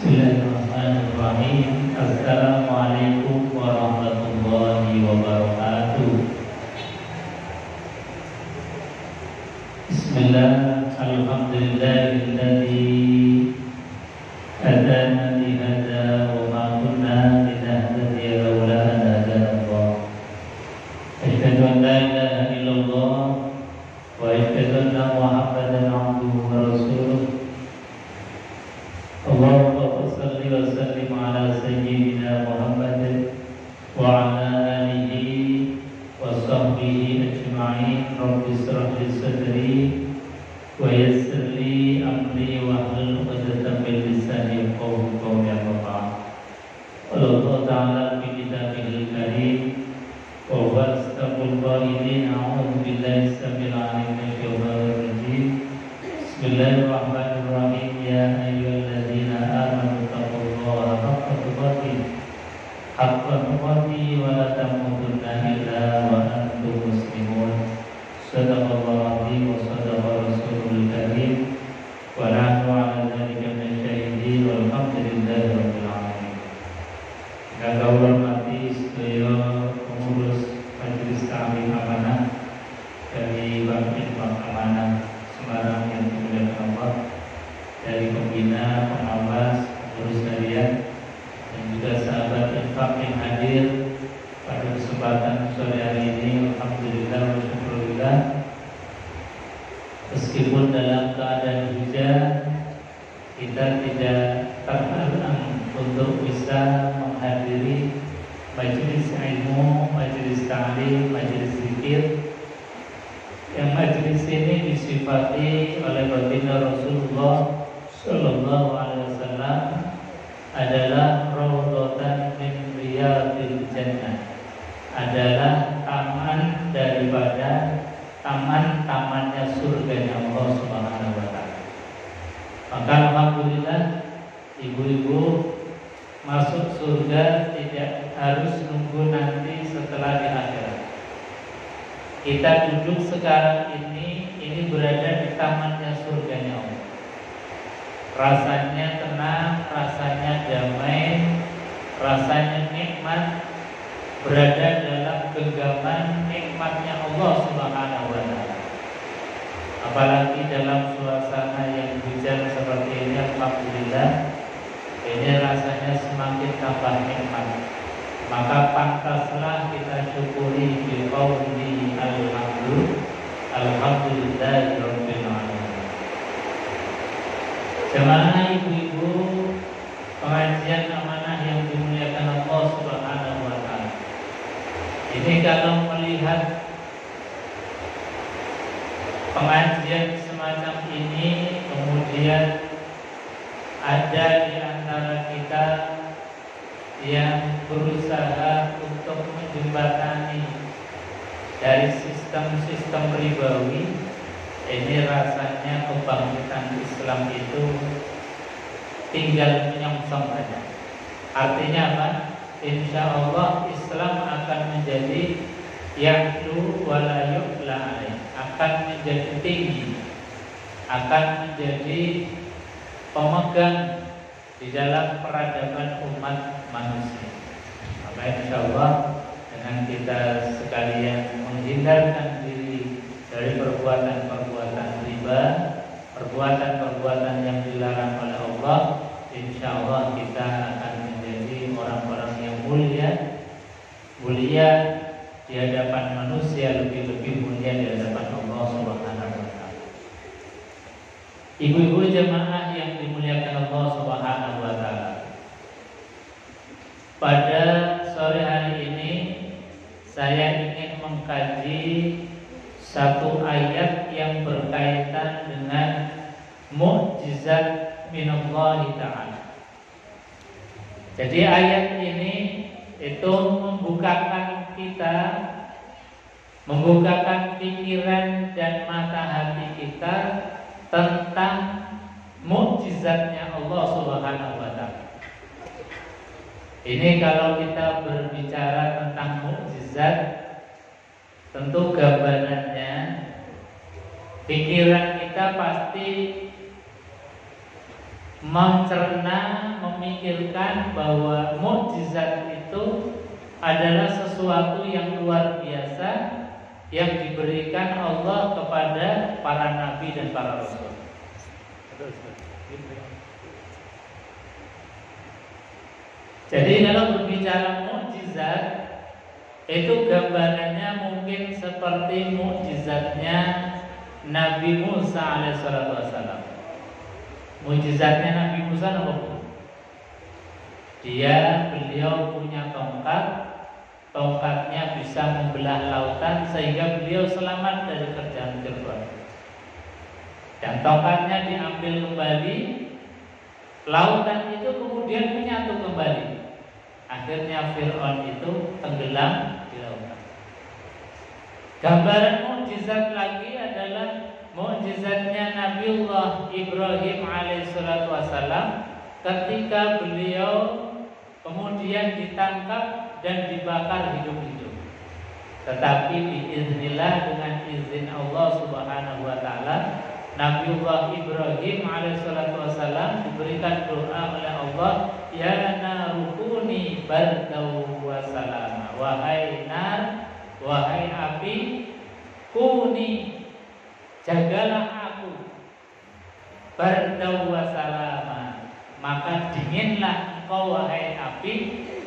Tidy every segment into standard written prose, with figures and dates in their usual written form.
Bismillahirrahmanirrahim. Assalamualaikum warahmatullahi wabarakatuh. Bismillah, alhamdulillahilladzi hadana li hadza wa ma kunna linahtadiya laula an hadana Allah. Asyhadu an la ilaha illallah wa asyhadu anna Muhammadan abduhu wa rasuluh. Allahumma shalli wa sallim ala sayyidina Muhammad wa ala alihi wa sahbihi ajma'in. Rabbi shrah li sadri wa yassir li amri wa hlul 'uqdatam min lisani yafqahu qawli. Amma ba'd. Allah Ta'ala fi kitabihil karim wa huwa asdaqul qailin. A'udzu billahi samil 'alim minasyaitonir rajim. Bismillahirrahmanirrahim. Ya ayyuhalladzina amanu taqullaha haqqa tuqatih wa la tamutunna illa wa antum muslimun. Shadaqallahu azim wa shadaqa rasulul karim wa nahnu 'ala dzalika minasyahidin walhamdulillahi rabbil alamin. Kang hormati sedaya pengurus Majelis Ta'lim Amanah dari Bangkit Amanah Semarang yang dimuliakan Allah, dari pembina, pengawas, pengurus harian, dan juga sahabat infak yang hadir pada kesempatan sore hari ini. Alhamdulillah wa syukurillah, meskipun dalam keadaan hujan, kita tidak terhalang untuk bisa menghadiri majelis ilmu, majelis ta'lim, majelis zikir. Yang majelis ini disifati oleh baginda Rasulullah Sallallahu Alaihi Wasallam adalah raudhatan min riyadil jannah, adalah taman daripada taman-tamannya surganya Allah Subhanahu Wa Taala. Maka alhamdulillah, ibu-ibu masuk surga tidak harus nunggu nanti setelah di akhirat. Kita duduk sekarang ini berada di tamannya surganya Allah. Rasanya tenang, rasanya damai, rasanya nikmat, berada dalam genggaman nikmatnya Allah Subhanahu wa Ta'ala. Apalagi dalam suasana yang hujan seperti ini, alhamdulillah, ini rasanya semakin tambah nikmat. Maka pantaslah kita syukuri bi qauli alhamdulillahi rabbil alamin. Jemaah ibu-ibu pengajian amanah yang dimuliakan Allah Subhanahu wa Ta'ala. Ini kalau melihat pengajian semacam ini, kemudian ada di antara kita yang berusaha untuk menjembatani dari sistem-sistem ribawi, ini rasanya kebangkitan Islam itu tinggal menyongsong saja. Artinya apa? Insya Allah Islam akan menjadi ya'lu wa la yu'la alaih, akan menjadi tinggi, akan menjadi pemegang di dalam peradaban umat manusia. Maka insya Allah dengan kita sekalian menghindarkan diri dari perbuatan-perbuatan riba, perbuatan-perbuatan yang dilarang oleh Allah, insya Allah kita akan menjadi orang-orang yang mulia di hadapan manusia, lebih-lebih mulia di hadapan Allah Subhanahu wa Ta'ala. Ibu-ibu jemaah yang dimuliakan Allah Subhanahu wa Ta'ala, pada sore hari ini saya ingin mengkaji satu ayat yang berkaitan dengan mukjizat minallahi ta'ala. Jadi ayat ini itu membukakan kita, membukakan pikiran dan mata hati kita tentang mukjizatnya Allah Subhanahu wa Ta'ala. Ini kalau kita berbicara tentang mukjizat, tentu gambarannya pikiran kita pasti mencerna, memikirkan bahwa mukjizat itu adalah sesuatu yang luar biasa yang diberikan Allah kepada para nabi dan para rasul. Jadi kalau berbicara mukjizat, itu gambarannya mungkin seperti mukjizatnya Nabi Musa alaihissalam. Mukjizatnya Nabi Musa apa? Beliau punya tongkat, tongkatnya bisa membelah lautan sehingga beliau selamat dari kerjaan Fir'aun. Dan tongkatnya diambil kembali, lautan itu kemudian menyatu kembali. Akhirnya Fir'aun itu tenggelam di lautan. Gambaran mukjizat lagi adalah mukjizatnya Nabiullah Ibrahim alaihissalam ketika beliau kemudian ditangkap dan dibakar hidup-hidup. Tetapi biiznillah, dengan izin Allah Subhanahu wa taala, Nabiullah Ibrahim alaihissalam diberikan doa oleh Allah, ya narukuni bardaw wa salama. Wahai nar, wahai api, kuni, jagalah aku, bardaw wa salama, maka dinginlah engkau wahai api,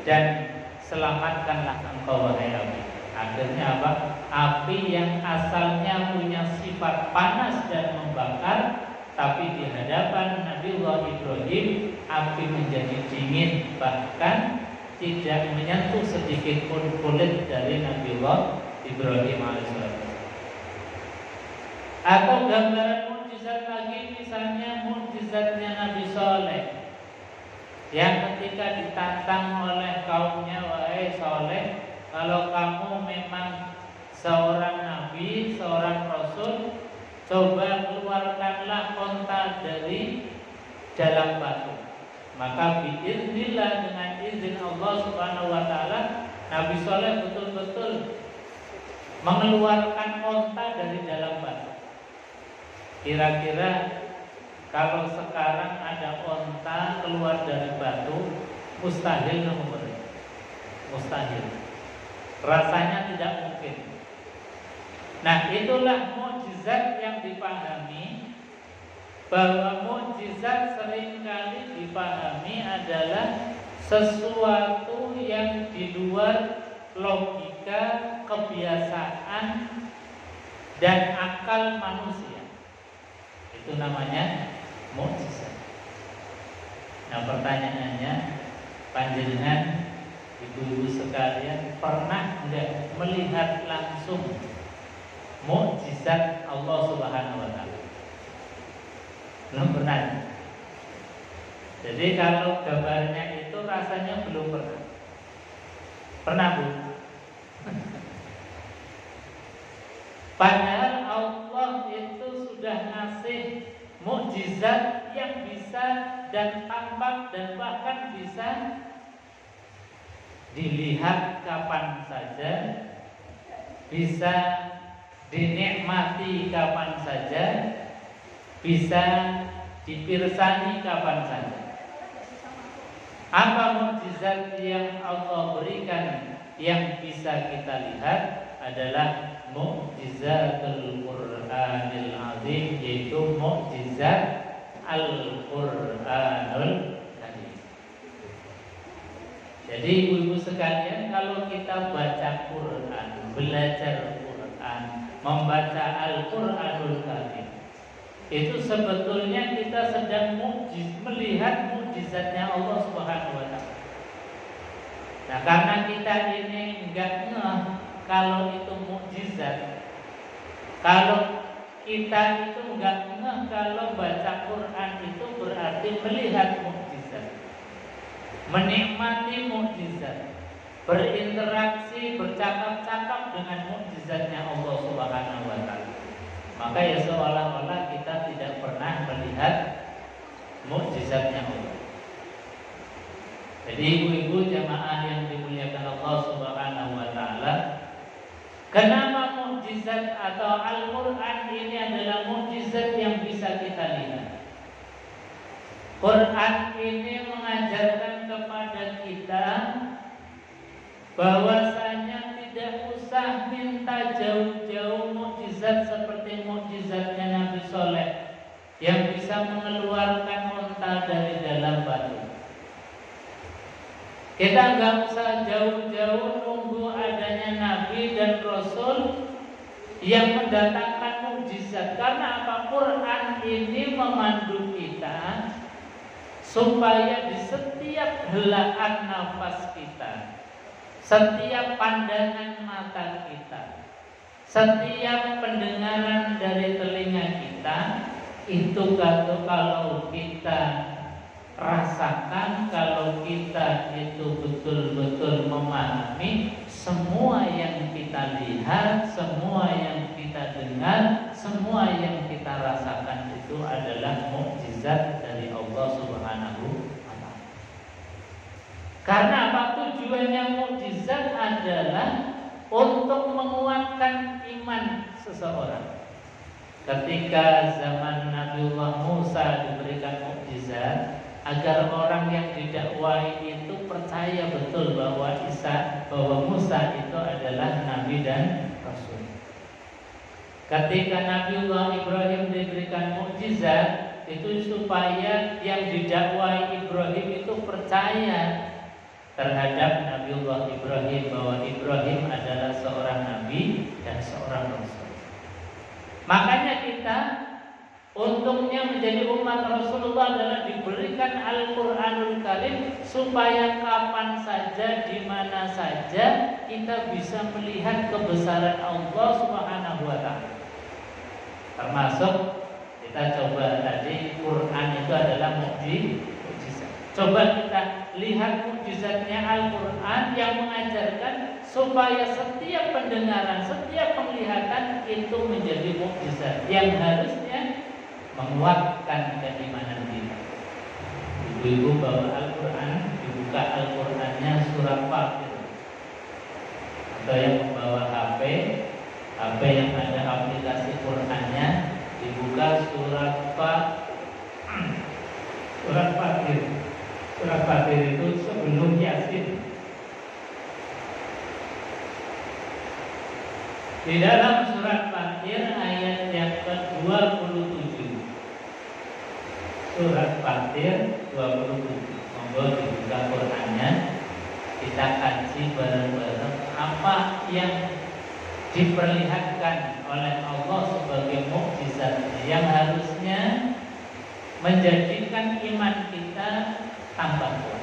dan selamatkanlah engkau wahai api. Akhirnya apa? Api yang asalnya punya sifat panas dan membakar, tapi di hadapan Nabiullah Ibrahim api menjadi dingin, bahkan tidak menyentuh sedikit pun kulit dari Nabiullah Ibrahim alaihissalam. Atau gambaran mukjizat lagi, misalnya mukjizatnya Nabi Saleh, yang ketika ditantang oleh kaumnya, wahai Saleh, kalau kamu memang seorang nabi, seorang rasul, coba keluarkanlah onta dari dalam batu. Maka biiznillah, dengan izin Allah Subhanahu wa taala, Nabi Saleh betul-betul mengeluarkan onta dari dalam batu. Kira-kira kalau sekarang ada onta keluar dari batu, mustahil nomor. Mustahil. Rasanya tidak mungkin. Nah, itulah mukjizat yang dipahami, bahwa mukjizat seringkali dipahami adalah sesuatu yang di luar logika, kebiasaan, dan akal manusia. Itu namanya mukjizat. Nah, pertanyaannya, panjenengan ibu-ibu sekalian pernah enggak melihat langsung mukjizat Allah Subhanahu wa taala? Belum pernah. Jadi kalau gambarnya itu rasanya belum pernah. Pernah, Bu? Padahal Allah itu sudah ngasih mukjizat yang bisa dan tampak dan bahkan bisa dilihat kapan saja, bisa dinikmati kapan saja, bisa dipirsani kapan saja. Apa mukjizat yang Allah berikan yang bisa kita lihat adalah mukjizatul Qur'anil Azim, yaitu mukjizat Al-Qur'anul. Jadi ibu-ibu sekalian, kalau kita baca Quran, belajar Quran, membaca Al-Quranul Karim, itu sebetulnya kita sedang melihat mukjizatnya Allah Subhanahu wa taala. Nah, karena kita ini enggak ngeh kalau itu mukjizat, kalau kita itu enggak ngeh kalau baca Quran itu berarti melihat mukjizat, menikmati mukjizat, berinteraksi, bercakap-cakap dengan mukjizatnya Allah Subhanahu wa taala, maka ya seolah-olah kita tidak pernah melihat mukjizatnya Allah. Jadi ibu-ibu jamaah yang dimuliakan Allah Subhanahu wa taala, kenapa mukjizat atau Al-Qur'an ini adalah mukjizat yang bisa kita lihat? Quran ini mengajarkan kepada kita bahwasanya tidak usah minta jauh-jauh mukjizat seperti mukjizatnya Nabi Soleh yang bisa mengeluarkan unta dari dalam batu. Kita nggak usah jauh-jauh nunggu adanya Nabi dan Rasul yang mendatangkan mukjizat, karena apa? Quran ini memandu kita supaya di setiap helaan nafas kita, setiap pandangan mata kita, setiap pendengaran dari telinga kita, itu kalau kita rasakan, kalau kita itu betul-betul memahami, semua yang kita lihat, semua yang kita dengar, semua yang kita rasakan itu adalah mukjizat dari Allah Subhanahu wa ta'ala. Karena apa? Tujuannya mukjizat adalah untuk menguatkan iman seseorang. Ketika zaman Nabiullah Musa diberikan mukjizat, agar orang yang didakwai itu percaya betul bahwa Musa itu adalah Nabi dan Rasul. Ketika Nabiullah Ibrahim diberikan mukjizat, itu supaya yang didakwai Ibrahim itu percaya terhadap Nabiullah Ibrahim, bahwa Ibrahim adalah seorang Nabi dan seorang Rasul. Makanya kita untungnya menjadi umat Rasulullah adalah diberikan Al-Quranul Karim supaya kapan saja, di mana saja kita bisa melihat kebesaran Allah Subhanahu wa ta'ala. Termasuk kita coba tadi, Quran itu adalah mukjizat. Coba kita lihat mukjizatnya Al-Quran yang mengajarkan supaya setiap pendengaran, setiap penglihatan itu menjadi mukjizat yang harusnya menguatkan keimanan kita. Ibu-ibu bawa Al-Quran, dibuka Al-Qurannya surat Fatir. Atau yang membawa HP yang ada aplikasi Qurannya, dibuka surat Fatir. Surat Fatir itu sebelum Yasin. Di dalam surat Fatir ayat yang ke-27. Surat Fatir 27. Monggo dibuka Qurannya, kita kaji bareng-bareng apa yang diperlihatkan oleh Allah sebagai mukjizat yang harusnya menjadikan iman kita tambah kuat.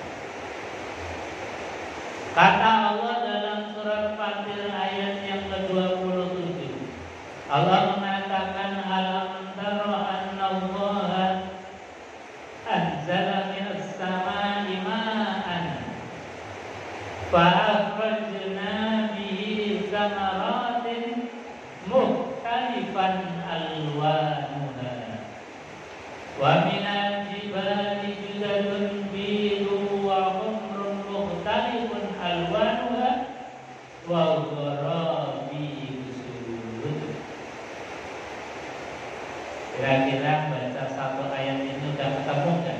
Kata Allah dalam surat Fatir ayat yang ke-27, Allah mengatakan, alam tara annallaha anzala minas samaa'i ma'an fa akhrajna bihi thamaratin mukhtalifan alwanuha wa minal jibali judadun bidu wa humrun mukhtalifun alwanuha wa gharabi usud. Kira-kira baca satu ayat ini sudah ketemu kan?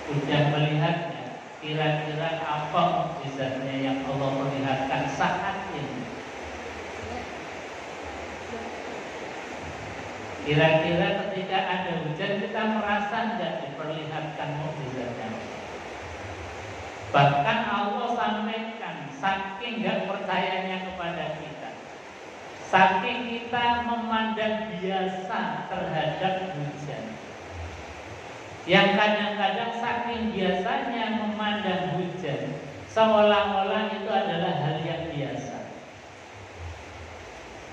Sudah melihatnya? Kira-kira apa mukjizatnya yang Allah perlihatkan saat ini? Kira-kira ketika ada hujan kita merasa tidak diperlihatkan mukjizatnya? Bahkan Allah sampaikan, saking gak percayanya kepada kita, saking kita memandang biasa terhadap hujan, yang kadang-kadang saking biasanya memandang hujan seolah-olah itu adalah hal yang biasa.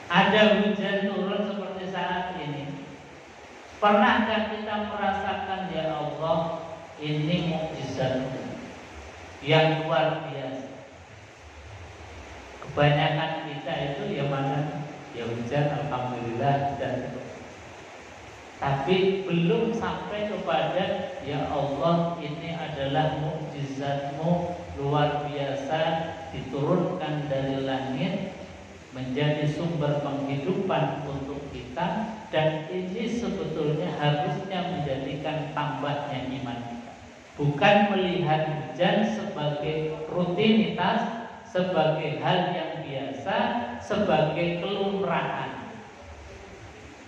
Ada hujan turun seperti saat ini, pernahkah kita merasakan, ya Allah, ini mukjizat yang luar biasa? Kebanyakan kita itu ya mana, ya hujan alhamdulillah, dan tapi belum sampai kepada ya Allah, ini adalah mukjizatmu luar biasa, diturunkan dari langit menjadi sumber penghidupan untuk kita, dan ini sebetulnya harusnya menjadikan tambahnya iman kita. Bukan melihat hujan sebagai rutinitas, sebagai hal yang biasa, sebagai kelumrahan.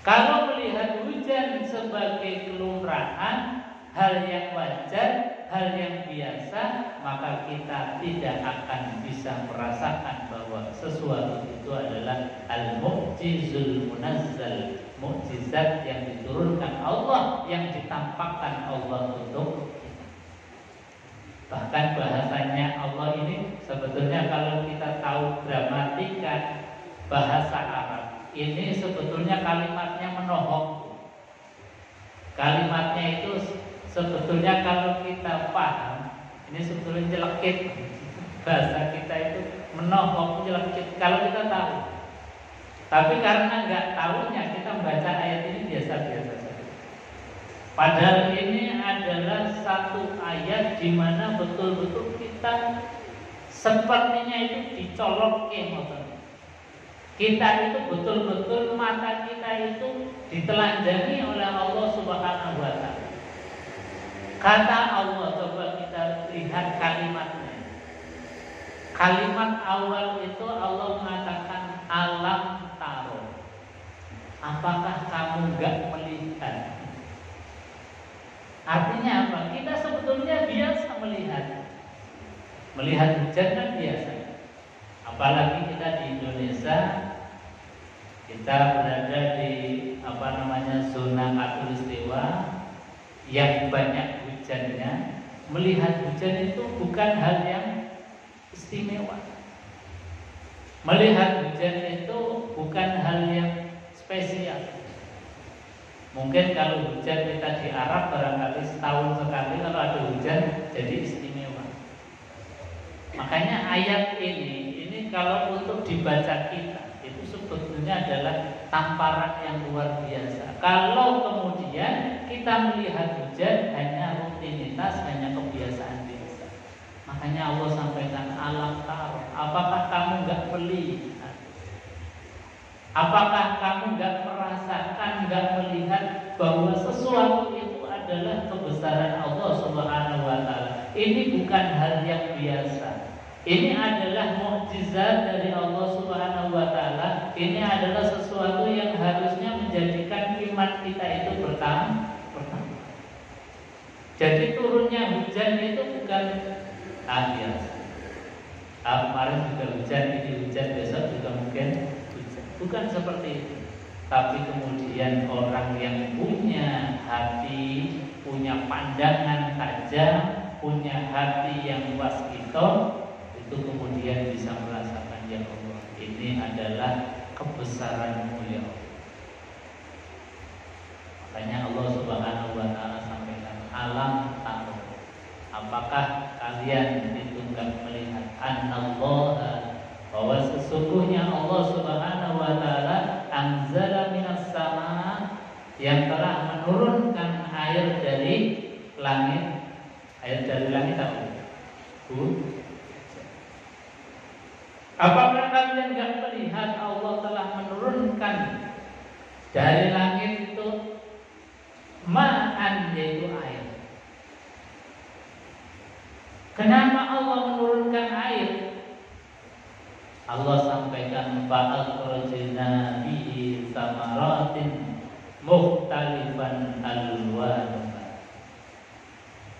Kalau melihat hujan sebagai kelumrahan, hal yang wajar, hal yang biasa, maka kita tidak akan bisa merasakan bahwa sesuatu itu adalah al-mu'jizul munazzal, mukjizat yang diturunkan Allah, yang ditampakkan Allah untuk kita. Bahkan bahasanya Allah ini sebetulnya kalau kita tahu gramatika bahasa Arab, ini sebetulnya kalimatnya menohok. Kalimatnya itu sebetulnya kalau kita paham, ini sebetulnya nyelekit. Bahasa kita itu menohok, nyelekit kalau kita tahu. Tapi karena nggak tahunya, kita membaca ayat ini biasa-biasa saja. Padahal ini adalah satu ayat di mana betul-betul kita sepertinya itu dicolok motor. Kita itu betul-betul mata kita itu ditelanjangi oleh Allah Subhanahu wa Ta'ala. Kata Allah, coba kita lihat kalimatnya. Kalimat awal itu Allah mengatakan alam taro. Apakah kamu enggak melihat? Artinya apa? Kita sebetulnya biasa melihat. Melihat hujan kan biasa. Apalagi kita di Indonesia, kita berada di zona khatulistiwa yang banyak hujannya. Melihat hujan itu bukan hal yang istimewa. Melihat hujan itu bukan hal yang spesial. Mungkin kalau hujan kita di Arab barangkali setahun sekali kalau ada hujan jadi istimewa. Makanya ayat ini kalau untuk dibaca kita itu sebetulnya adalah tamparan yang luar biasa. Kalau kemudian kita melihat hujan hanya rutinitas, hanya kebiasaan biasa. Makanya Allah sampaikan alam taro. Apakah kamu enggak melihat? Apakah kamu enggak merasakan, enggak melihat bahwa sesuatu itu adalah kebesaran Allah Subhanahu wa Ta'ala? Ini bukan hal yang biasa. Ini adalah mukjizat dari Allah Subhanahu wa Ta'ala. Ini adalah sesuatu yang harusnya menjadikan iman kita itu bertambah. Jadi turunnya hujan itu bukan biasa. Kemarin juga hujan, ini hujan, besok juga mungkin hujan. Bukan seperti itu. Tapi kemudian orang yang punya hati, punya pandangan tajam, punya hati yang waskito, itu kemudian bisa merasakan ya Allah, ini adalah kebesaran-Mu ya Allah. Makanya Allah Subhanahu wa Ta'ala sampaikan alam taro. Apakah kalian itu enggak melihat annallaha, bahwa sesungguhnya Allah Subhanahu wa Ta'ala anzala minas sama, yang telah menurunkan air dari langit. Air dari langit apa? Apakah kalian enggak melihat Allah telah menurunkan dari langit itu ma'an, yaitu air. Kenapa Allah menurunkan air? Allah sampaikan fa'akhrajna bihi samaratin mukhtalifan alwanuha.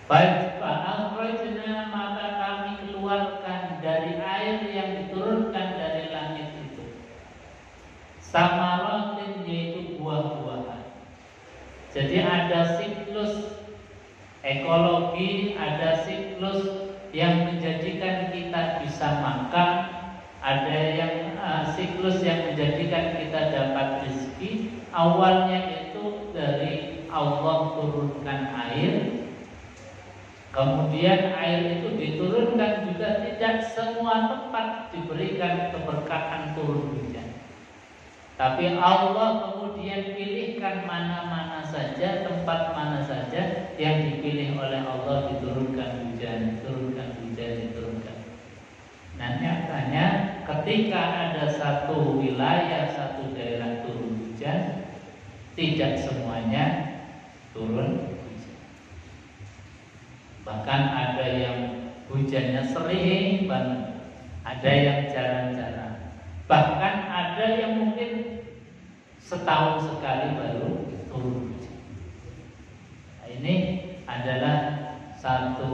Fa'akhrajna, maka kami keluarkan dari air yang diturunkan dari langit itu samaratin, yaitu buah-buahan. Jadi ada siklus ekologi, ada siklus yang menjadikan kita bisa makan, ada yang siklus yang menjadikan kita dapat rezeki. Awalnya itu dari Allah turunkan air. Kemudian air itu diturunkan juga tidak semua tempat diberikan keberkahan turun hujan. Tapi Allah kemudian pilihkan mana-mana saja, tempat mana saja yang dipilih oleh Allah diturunkan hujan, diturunkan hujan, diturunkan. Nah, nyatanya ketika ada satu wilayah, satu daerah turun hujan, Tidak semuanya turun hujan. Bahkan ada yang hujannya sering banget, ada yang jarang-jarang, bahkan ada yang mungkin setahun sekali baru turun hujan. Nah, ini adalah satu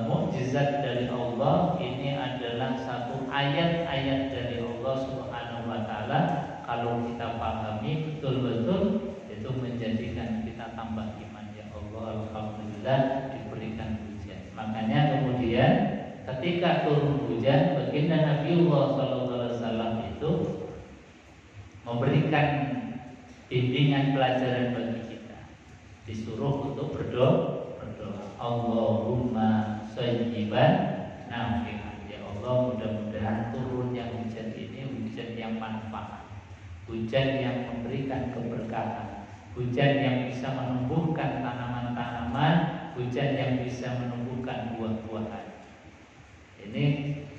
mukjizat dari Allah. Ini adalah satu ayat-ayat dari Allah Subhanahu wa taala. Kalau kita pahami betul-betul, itu menjadikan kita tambah iman. Ya Allah, alhamdulillah diberikan hujan. Makanya kemudian ketika turun hujan, baginda Nabiullah SAW itu memberikan bimbingan pelajaran bagi kita. Disuruh untuk berdoa. Allahumma shayyiban nafi'an. Ya Allah, mudah-mudahan turun yang hujan ini hujan yang manfaat, hujan yang memberikan keberkahan, hujan yang bisa menumbuhkan tanaman-tanaman, hujan yang bisa menumbuhkan buah-buahan. Ini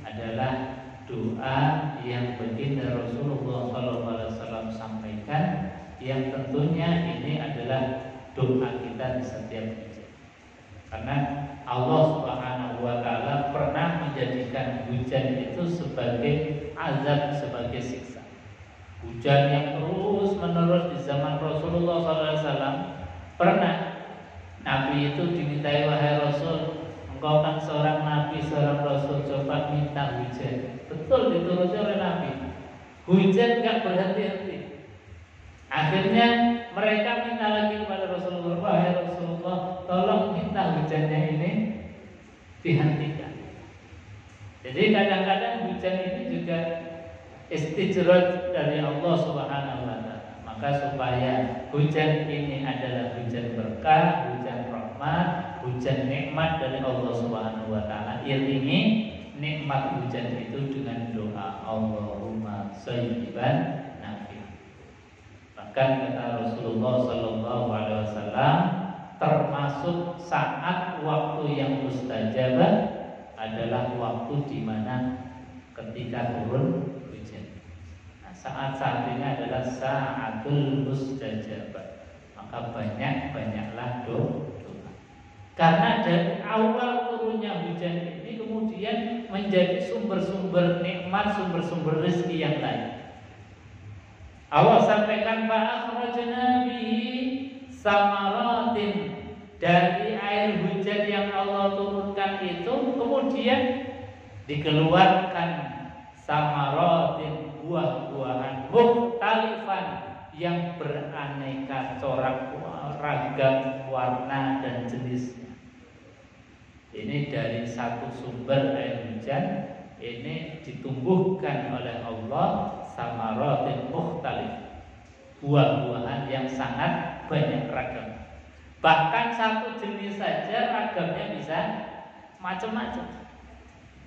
adalah doa yang baginda Rasulullah SAW sampaikan, yang tentunya ini adalah doa kita di setiap hujan. Karena Allah Subhanahu wa taala pernah menjadikan hujan itu sebagai azab, sebagai siksa. Hujan yang terus menerus di zaman Rasulullah SAW, pernah Nabi itu dimintai, wahai Rasul, engkau kan seorang Nabi, seorang Rasul, coba minta hujan. Betul dituruti oleh Nabi. Hujan gak berhenti-henti. Akhirnya mereka minta lagi kepada Rasulullah, wahai Rasulullah, tolong minta hujannya ini dihentikan. Jadi kadang-kadang hujan ini juga istijraj dari Allah Subhanahu wa taala. Maka supaya hujan ini adalah hujan berkah, hujan rahmat, hujan nikmat dari Allah Subhanahu wa taala, iringi nikmat hujan itu dengan doa Allahumma shayyiban nafi'an. Bahkan kata Rasulullah sallallahu alaihi wasallam, termasuk saat waktu yang mustajabah adalah waktu di mana ketika turun hujan. Nah, saat-saat ini adalah sa'atul mustajabah. Maka banyak-banyaklah doa. Karena dari awal turunnya hujan ini kemudian menjadi sumber-sumber nikmat, sumber-sumber rezeki yang lain. Allah sampaikan fa'akhrajna bihi samaratin, dari air hujan yang Allah turunkan itu kemudian dikeluarkan samaratin, buah-buahan mukhtalifan, yang beraneka corak, ragam warna dan jenisnya. Ini dari satu sumber air hujan ini ditumbuhkan oleh Allah samaratin mukhtalif, buah-buahan yang sangat banyak ragam. Bahkan satu jenis saja ragamnya bisa macam-macam.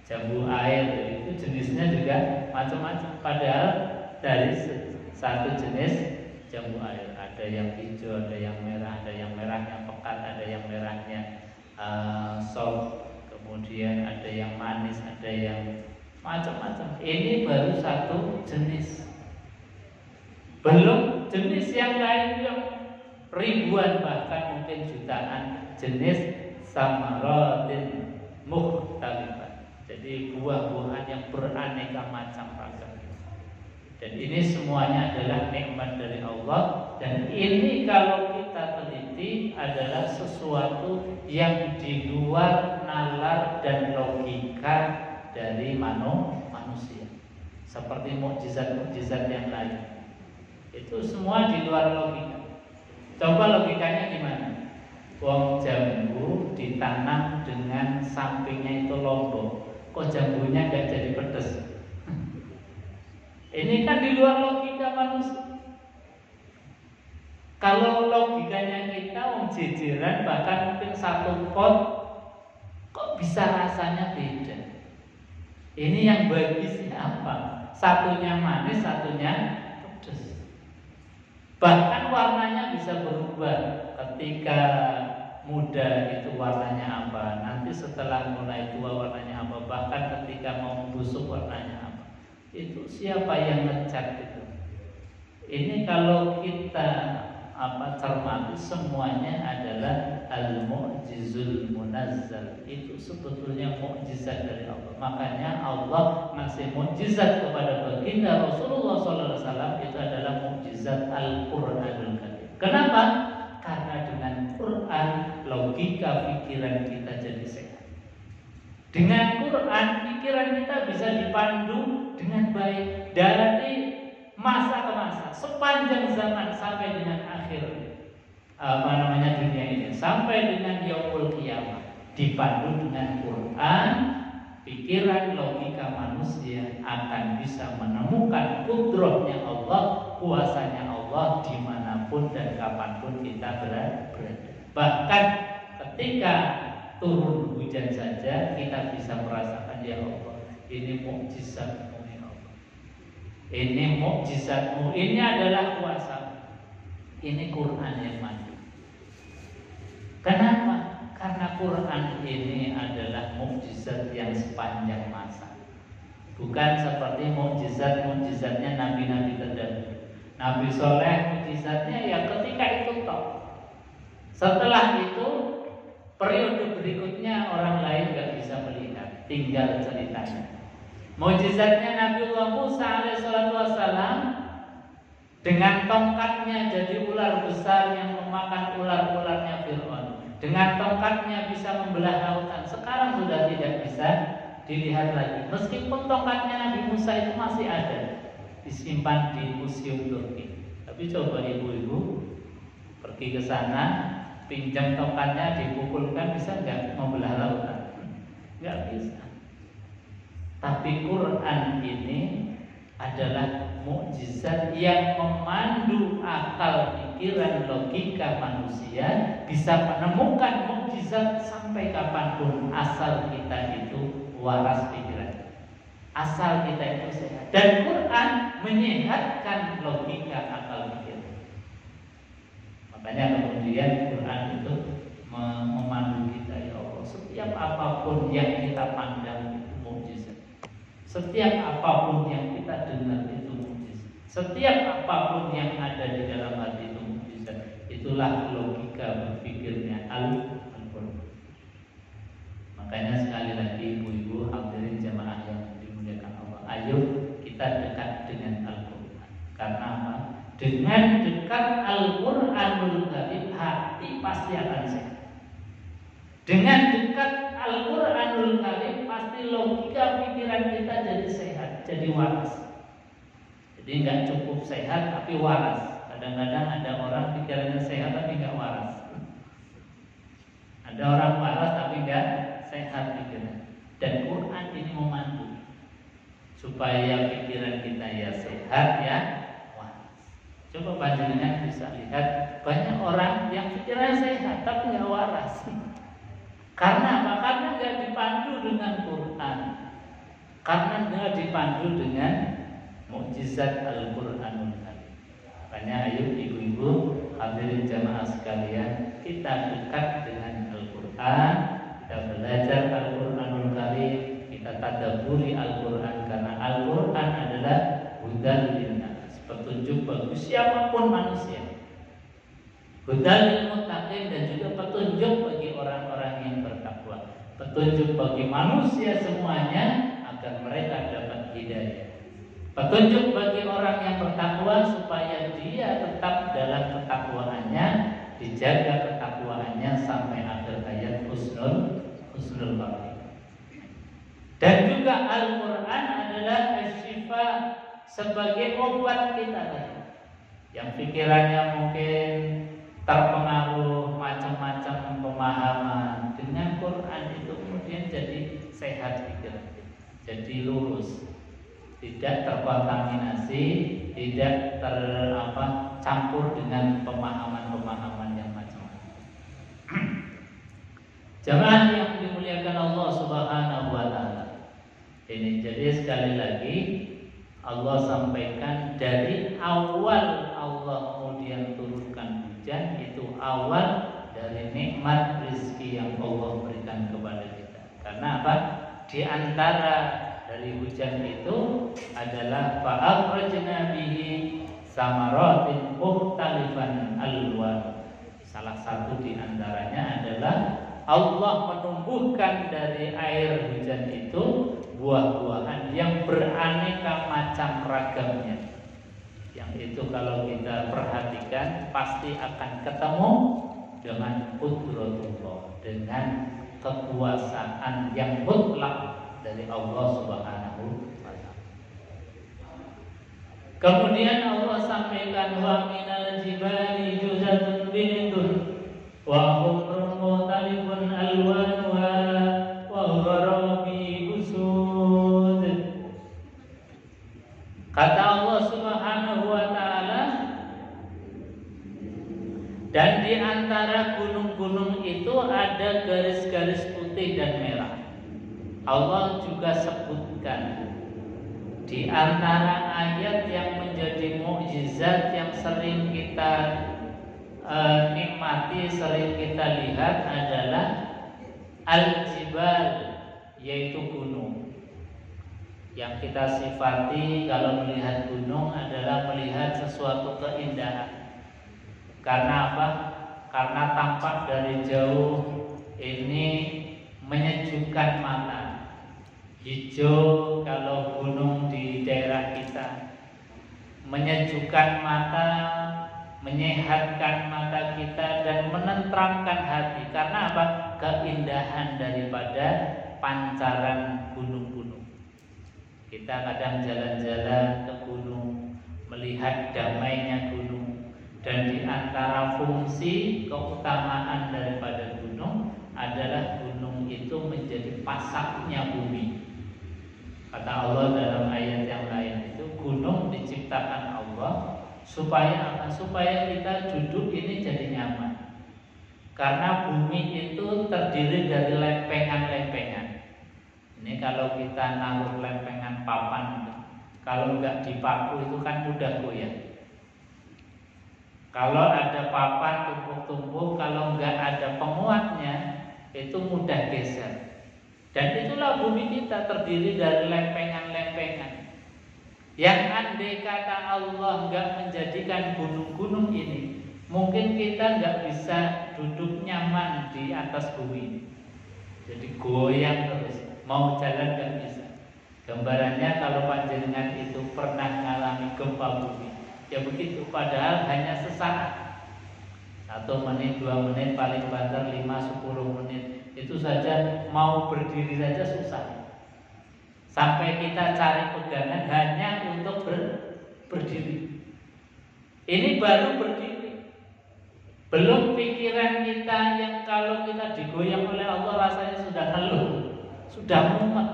Jambu air itu jenisnya juga macam-macam. Padahal dari satu jenis jambu air, ada yang hijau, ada yang merah, ada yang merahnya pekat, ada yang merahnya soft, kemudian ada yang manis, ada yang macam-macam. Ini baru satu jenis. Belum jenis yang lain yang ribuan, bahkan mungkin jutaan jenis samaratin mukhtalifan. Jadi buah-buahan yang beraneka macam ragam. Dan ini semuanya adalah nikmat dari Allah. Dan ini kalau kita teliti adalah sesuatu yang di luar nalar dan logika dari manusia. Seperti mukjizat-mukjizat yang lain, itu semua di luar logika. Coba logikanya gimana? Wong jambu ditanam dengan sampingnya itu lombok, kok jambunya gak jadi pedes? Ini kan di luar logika manusia. Kalau logikanya kita wong jejeran, bahkan mungkin satu pot, kok bisa rasanya beda? Ini yang bagi siapa? Satunya manis, satunya pedes. Bahkan warnanya bisa berubah. Ketika muda itu warnanya apa, nanti setelah mulai tua warnanya apa, bahkan ketika mau busuk warnanya apa. Itu siapa yang ngecat itu? Ini kalau kita cermati semuanya adalah al-mu'jizul munazzal. Itu sebetulnya mukjizat dari Allah. Makanya Allah ngasih mukjizat kepada baginda Rasulullah SAW itu adalah mukjizat Al-Qur'anul Karim. Kenapa? Karena dengan Quran logika pikiran kita jadi sehat. Dengan Quran pikiran kita bisa dipandu dengan baik dari masa ke masa, sepanjang zaman sampai dengan akhir dunia ini, sampai dengan yaumul qiyamah, dipandu dengan Quran, pikiran logika manusia akan bisa menemukan kudrahnya Allah, kuasanya Allah dimanapun dan kapanpun kita berada. Bahkan ketika turun hujan saja kita bisa merasakan, ya Allah, ini mukjizat. Ini mukjizatmu, ini adalah kuasa. Ini Quran yang maju. Kenapa? Karena Quran ini adalah mukjizat yang sepanjang masa. Bukan seperti mukjizatnya nabi-nabi terdahulu. Nabi Soleh mukjizatnya ya ketika itu toh. Setelah itu periode berikutnya orang lain gak bisa melihat, tinggal ceritanya. Mukjizatnya Nabiullah Musa alaihissalam dengan tongkatnya jadi ular besar yang memakan ular-ularnya Fir'aun. Dengan tongkatnya bisa membelah lautan. Sekarang sudah tidak bisa dilihat lagi. Meskipun tongkatnya Nabi Musa itu masih ada, disimpan di museum Turki. Tapi coba ibu-ibu pergi ke sana, pinjam tongkatnya, dipukulkan, bisa nggak membelah lautan? Nggak bisa. Tapi Quran ini adalah mukjizat yang memandu akal, pikiran, logika manusia bisa menemukan mukjizat sampai kapanpun, asal kita itu waras pikiran, asal kita itu sehat. Dan Quran menyehatkan logika, akal, pikiran. Makanya kemudian Quran itu memandu kita, ya Allah, setiap apapun yang kita pandang itu mukjizat. Setiap apapun yang kita dengar itu mukjizat. Setiap apapun yang ada di dalam hati itu mukjizat. Itulah logika berpikirnya Al-Quran. Makanya sekali lagi ibu-ibu hadirin jamaah yang dimuliakan Allah, ayo kita dekat dengan Al-Quran. Karena apa? Dengan dekat Al-Quranul Karim, hati pasti akan sehat. Dengan dekat Al-Quranul Karim, pasti logika pikiran kita jadi sehat, jadi waras. Jadi nggak cukup sehat tapi waras. Kadang-kadang ada orang pikirannya sehat tapi nggak waras. Ada orang waras tapi nggak sehat pikiran. Dan Quran ini memandu supaya pikiran kita ya sehat ya waras. Coba panjenengan bisa lihat banyak orang yang pikirannya sehat tapi nggak waras. Karena apa? Karena nggak dipandu dengan Quran. Karena nggak dipandu dengan mukjizat Al-Quranul Karim. Makanya ayo ibu-ibu hadirin jamaah sekalian, kita dekat dengan Al-Quran, kita belajar Al-Quranul Karim, kita tadabburi Al-Quran. Karena Al-Quran adalah hudan linnas, petunjuk bagi siapapun manusia. Hudan lil muttaqin, dan juga petunjuk bagi orang-orang yang bertakwa. Petunjuk bagi manusia semuanya agar mereka dapat hidayah. Petunjuk bagi orang yang bertakwa supaya dia tetap dalam ketakwaannya, dijaga ketakwaannya sampai akhir hayat husnul khatimah. Dan juga Al-Quran adalah syifa, sebagai obat kita yang pikirannya mungkin terpengaruh macam-macam pemahaman. Dengan Quran itu kemudian jadi sehat pikiran, jadi lurus, tidak terkontaminasi, tidak campur dengan pemahaman-pemahaman yang macam-macam. Jamaah yang dimuliakan Allah Subhanahu wa taala. Ini jadi sekali lagi Allah sampaikan dari awal Allah kemudian turunkan hujan, itu awal dari nikmat rezeki yang Allah berikan kepada kita. Karena apa? Di antara dari hujan itu adalah fa'akhrajna bihi samaratin mukhtalifan alwan. Salah satu di antaranya adalah Allah menumbuhkan dari air hujan itu buah-buahan yang beraneka macam ragamnya. Yang itu kalau kita perhatikan pasti akan ketemu dengan qudratullah, dengan kekuasaan yang mutlak dari Allah Subhanahu wa ta'ala. Kemudian Allah sampaikan wa minal jibali juzatun bidun wa humrun mutalifun alwanuha wa gharabi usud. Kata Allah Subhanahu wa ta'ala, dan di antara gunung-gunung itu ada garis-garis putih dan merah. Allah juga sebutkan di antara ayat yang menjadi mukjizat yang sering kita nikmati, sering kita lihat adalah al-jibal, yaitu gunung. Yang kita sifati kalau melihat gunung adalah melihat sesuatu keindahan. Karena apa? Karena tampak dari jauh ini menyejukkan mata. Hijau kalau gunung di daerah kita, menyejukkan mata, menyehatkan mata kita dan menenteramkan hati. Karena apa? Keindahan daripada pancaran gunung-gunung. Kita kadang jalan-jalan ke gunung, melihat damainya gunung, dan di antara fungsi keutamaan daripada gunung adalah gunung itu menjadi pasaknya bumi. Kata Allah dalam ayat yang lain itu, gunung diciptakan Allah supaya apa? Supaya kita duduk ini jadi nyaman. Karena bumi itu terdiri dari lempengan-lempengan. Ini kalau kita naruh lempengan papan, kalau enggak dipaku itu kan mudah goyah. Kalau ada papan tumpuk-tumpuk, kalau enggak ada penguatnya, itu mudah geser. Dan itulah bumi kita terdiri dari lempengan-lempengan. Yang andai kata Allah enggak menjadikan gunung-gunung ini, mungkin kita enggak bisa duduk nyaman di atas bumi. Jadi goyang terus, mau jalan enggak bisa. Gambarannya kalau panjenengan itu pernah mengalami gempa bumi, ya begitu, padahal hanya sesaat, 1 menit, 2 menit, paling banter 5-10 menit. Itu saja mau berdiri saja susah. Sampai kita cari pegangan hanya untuk berdiri. Ini baru berdiri. Belum pikiran kita yang kalau kita digoyang oleh Allah rasanya sudah ngeluh, sudah mumet.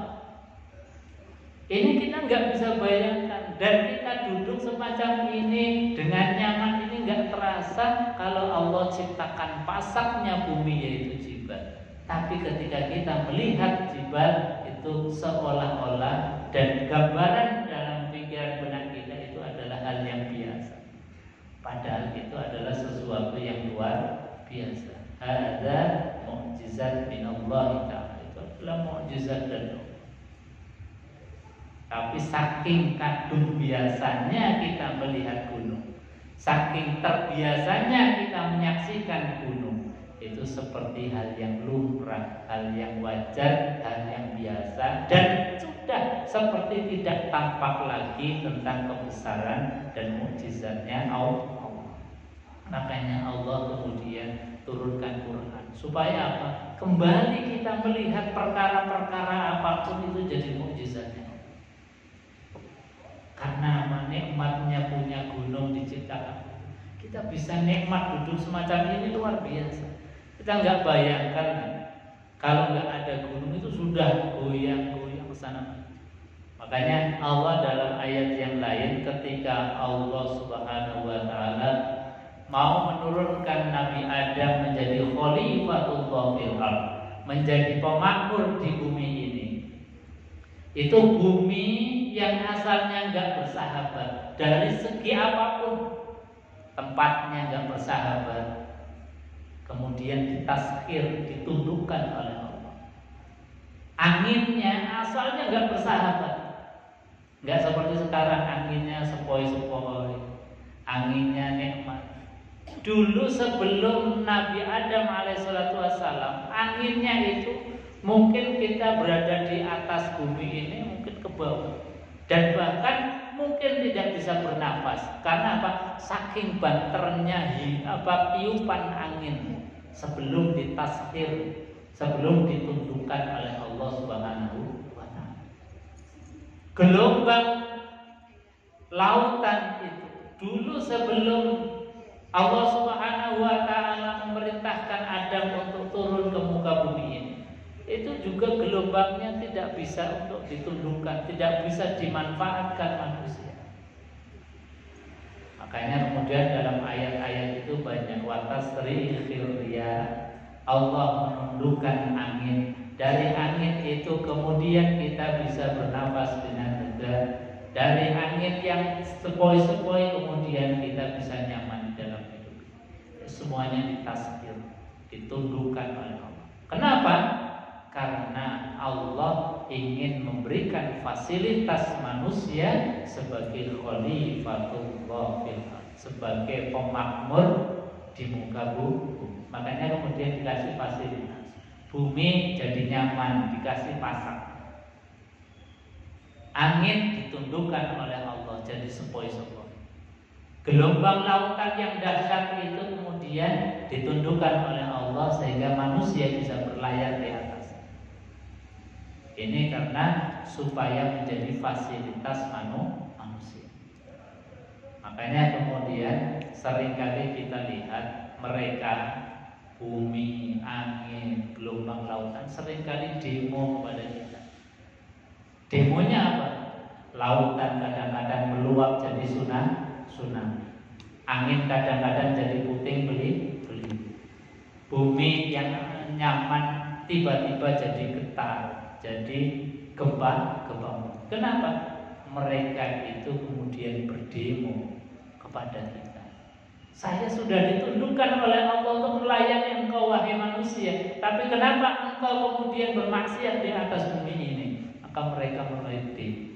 Ini kita nggak bisa bayangkan. Dan kita duduk semacam ini dengan nyaman, ini nggak terasa kalau Allah ciptakan pasaknya bumi yaitu jibal. Tapi ketika kita melihat jibal itu seolah-olah, dan gambaran dalam pikiran benak kita itu adalah hal yang biasa. Padahal itu adalah sesuatu yang luar biasa. Ada mukjizat minallah ta'ala. Itu adalah mukjizat dari Allah. Tapi saking kadung biasanya kita melihat gunung, saking terbiasanya kita menyaksikan gunung, itu seperti hal yang lumrah, hal yang wajar, hal yang biasa, dan sudah seperti tidak tampak lagi tentang kebesaran dan mukjizatnya Allah. Makanya Allah kemudian turunkan Quran supaya apa? Kembali kita melihat perkara-perkara apapun itu jadi mukjizatnya. Karena nikmatnya punya gunung diciptakan, kita bisa nikmat duduk semacam ini luar biasa. Kita nggak bayangkan kalau nggak ada gunung itu sudah goyang-goyang ke sana. Makanya Allah dalam ayat yang lain ketika Allah Subhanahu wa ta'ala mau menurunkan Nabi Adam menjadi khalifatullah fil ardh, menjadi pemakmur di bumi ini. Itu bumi yang asalnya nggak bersahabat dari segi apapun, tempatnya nggak bersahabat, kemudian ditaskhir, ditundukkan oleh Allah. Anginnya asalnya nggak bersahabat, nggak seperti sekarang anginnya sepoi-sepoi, anginnya nikmat. Dulu sebelum Nabi Adam alaihissalatu wassalam, anginnya itu mungkin kita berada di atas bumi ini mungkin ke bawah, dan bahkan mungkin tidak bisa bernafas. Karena apa? Saking banternya tiupan angin sebelum ditaskir, sebelum ditundukkan oleh Allah Subhanahu wa ta'ala. Gelombang lautan itu dulu sebelum Allah Subhanahu wa ta'ala memerintahkan Adam untuk turun ke muka bumi ini, itu juga gelombangnya tidak bisa untuk ditundukkan, tidak bisa dimanfaatkan manusia. Makanya kemudian dalam ayat-ayat itu banyak watasrihil riyah, Allah menundukkan angin. Dari angin itu kemudian kita bisa bernafas dengan lega. Dari angin yang sepoi-sepoi kemudian kita bisa nyaman di dalam hidup. Semuanya ditaskir, ditundukkan oleh Allah. Kenapa? Karena Allah ingin memberikan fasilitas manusia sebagai khalifatullah fil ardh, sebagai pemakmur di muka bumi. Makanya kemudian dikasih fasilitas. Bumi jadi nyaman, dikasih pasak. Angin ditundukkan oleh Allah jadi sepoi-sepoi. Gelombang lautan yang dahsyat itu kemudian ditundukkan oleh Allah sehingga manusia bisa berlayar di atas. Ini karena supaya menjadi fasilitas manusia. Makanya kemudian seringkali kita lihat mereka, bumi, angin, gelombang lautan seringkali demo kepada kita. Demonya apa? Lautan kadang-kadang meluap jadi tsunami. Angin kadang-kadang jadi puting beliung. Bumi yang nyaman tiba-tiba jadi getar, jadi gempa. Kenapa? Mereka itu kemudian berdemo kepada kita. Saya sudah ditundukkan oleh Allah untuk melayani engkau wahai manusia, tapi kenapa engkau kemudian bermaksiat di atas bumi ini? Maka mereka mengerti.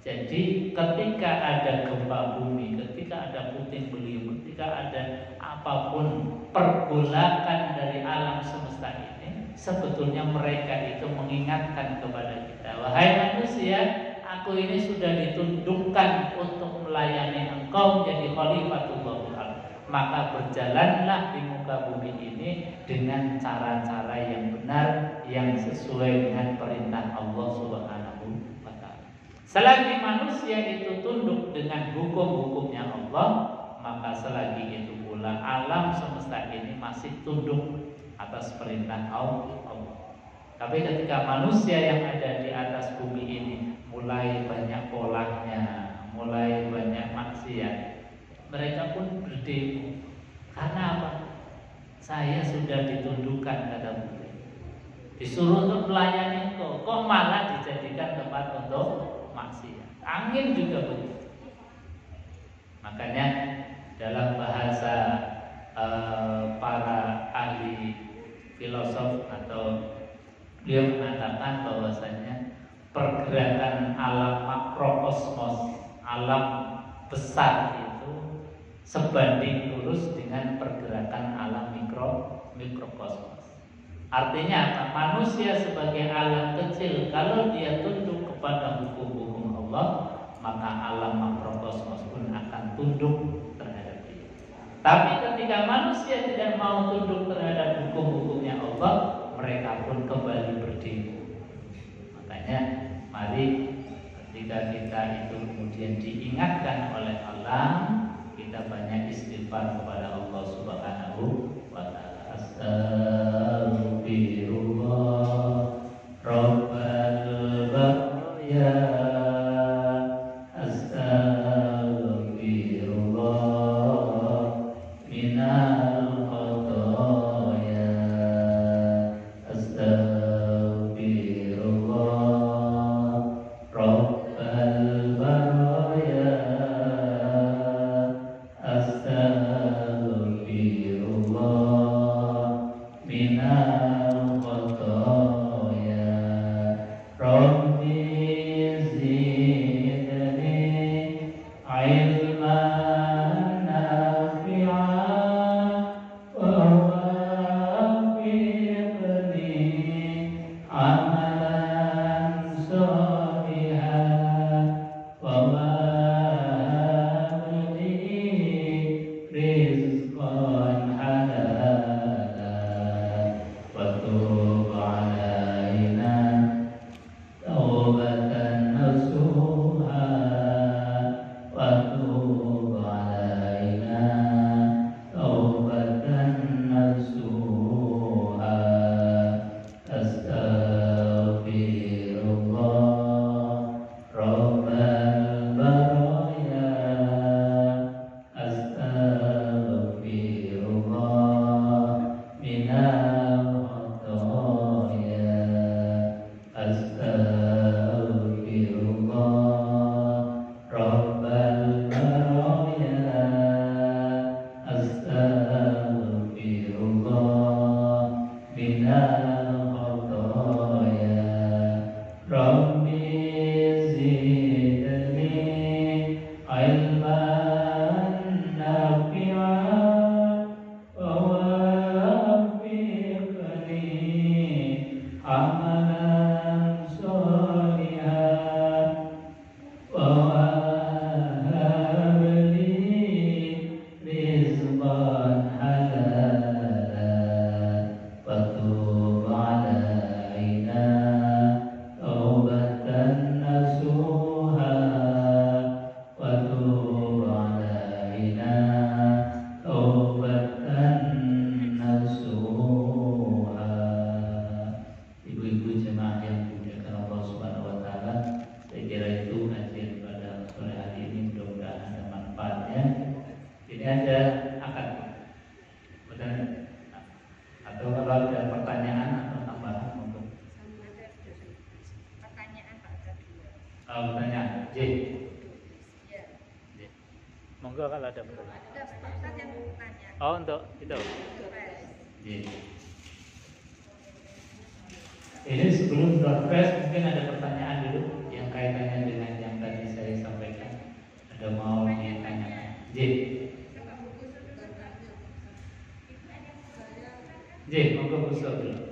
Jadi ketika ada gempa bumi, ketika ada puting beliung, ketika ada apapun pergolakan dari alam semesta ini, sebetulnya mereka itu mengingatkan kepada kita, wahai manusia, aku ini sudah ditundukkan untuk melayani engkau menjadi khalifatullah fil ardh. Maka berjalanlah di muka bumi ini dengan cara-cara yang benar, yang sesuai dengan perintah Allah Subhanahu wa ta'ala. Selagi manusia itu tunduk dengan hukum-hukumnya Allah, maka selagi itu pula alam semesta ini masih tunduk atas perintah Allah. Tapi ketika manusia yang ada di atas bumi ini mulai banyak polanya, mulai banyak maksiat, mereka pun berdemo. Karena apa? Saya sudah ditundukkan kata bumi, disuruh untuk melayani engkau, kok malah dijadikan tempat untuk maksiat. Angin juga begitu. Makanya dalam bahasa para ahli filosof atau beliau mengatakan bahwasanya pergerakan alam makrokosmos, alam besar itu sebanding lurus dengan pergerakan alam mikrokosmos. Artinya apa? Manusia sebagai alam kecil, kalau dia tunduk kepada hukum-hukum Allah, maka alam makrokosmos pun akan tunduk terhadap dia. Tapi ketika manusia tidak mau tunduk terhadap hukum-hukumnya Allah, mereka pun kembali berdemo. Makanya mari ketika kita itu kemudian diingatkan oleh Allah, kita banyak istighfar kepada Allah Subhanahu wa ta'ala. Astaghfirullah Rabbal baraya, astaghfirullah minal khataya, astaghfirullah Rabbal baraya, astaghfirullah akad? Betul? Atau kalau ada pertanyaan atau tambahan monggo. Pertanyaan Pak tadi. Pertanyaan, J. Ya. J. Monggo kalau ada pertanyaan. Ada Ustaz yang tanya. Oh, untuk itu. J. Ini sebelum broadcast mungkin ada pertanyaan dulu yang kaitannya dengan yang tadi saya sampaikan. Ada mau ditanyakan? J. J, monggo busuk dulu.